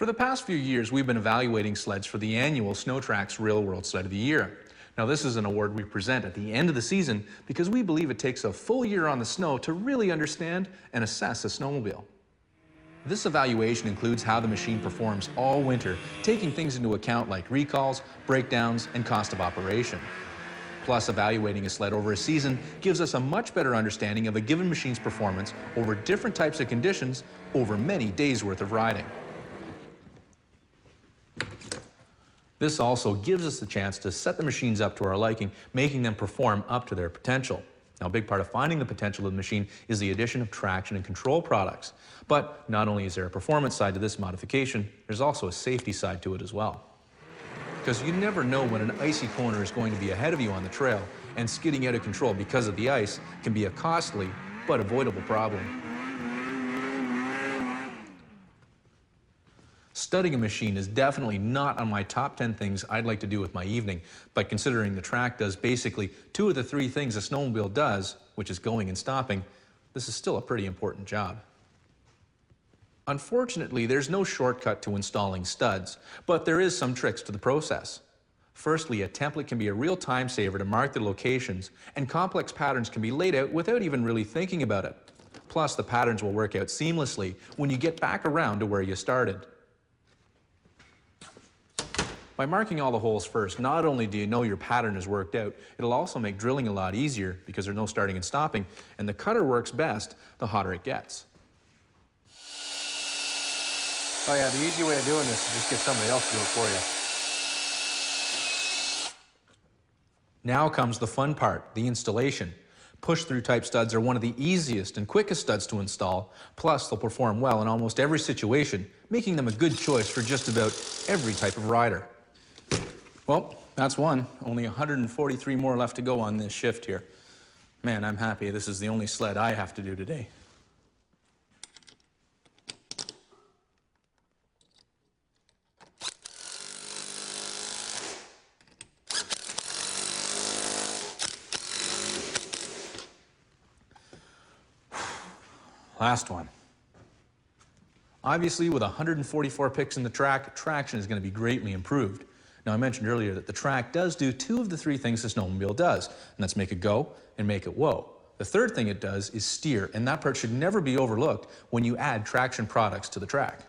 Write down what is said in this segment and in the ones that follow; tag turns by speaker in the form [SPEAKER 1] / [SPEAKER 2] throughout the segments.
[SPEAKER 1] For the past few years, we've been evaluating sleds for the annual SnowTrax Real World Sled of the Year. Now, this is an award we present at the end of the season because we believe it takes a full year on the snow to really understand and assess a snowmobile. This evaluation includes how the machine performs all winter, taking things into account like recalls, breakdowns, and cost of operation. Plus, evaluating a sled over a season gives us a much better understanding of a given machine's performance over different types of conditions over many days' worth of riding. This also gives us the chance to set the machines up to our liking, making them perform up to their potential. Now, a big part of finding the potential of the machine is the addition of traction and control products. But not only is there a performance side to this modification, there's also a safety side to it as well. Because you never know when an icy corner is going to be ahead of you on the trail, and skidding out of control because of the ice can be a costly but avoidable problem. Studying a machine is definitely not on my top 10 things I'd like to do with my evening, but considering the track does basically 2 of the 3 things a snowmobile does, which is going and stopping, this is still a pretty important job. Unfortunately, there's no shortcut to installing studs, but there is some tricks to the process. Firstly, a template can be a real time saver to mark the locations, and complex patterns can be laid out without even really thinking about it. Plus, the patterns will work out seamlessly when you get back around to where you started. By marking all the holes first, not only do you know your pattern is worked out, it'll also make drilling a lot easier because there's no starting and stopping, and the cutter works best the hotter it gets.
[SPEAKER 2] Oh yeah, the easy way of doing this is just get somebody else to do it for you.
[SPEAKER 1] Now comes the fun part, the installation. Push-through type studs are one of the easiest and quickest studs to install, plus they'll perform well in almost every situation, making them a good choice for just about every type of rider. Well, that's one. Only 143 more left to go on this shift here. Man, I'm happy this is the only sled I have to do today. Last one. Obviously, with 144 picks in the track, traction is going to be greatly improved. Now, I mentioned earlier that the track does do 2 of the 3 things the snowmobile does, and that's make it go and make it whoa. The third thing it does is steer, and that part should never be overlooked when you add traction products to the track.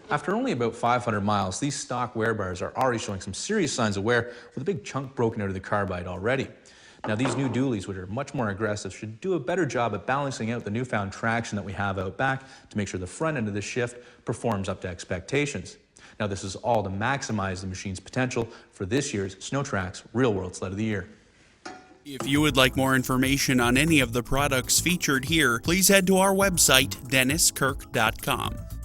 [SPEAKER 1] After only about 500 miles, these stock wear bars are already showing some serious signs of wear, with a big chunk broken out of the carbide already. Now, these new dualies, which are much more aggressive, should do a better job at balancing out the newfound traction that we have out back to make sure the front end of the shift performs up to expectations. Now, this is all to maximize the machine's potential for this year's SnowTrax Real World Sled of the Year.
[SPEAKER 3] If you would like more information on any of the products featured here, please head to our website, DennisKirk.com.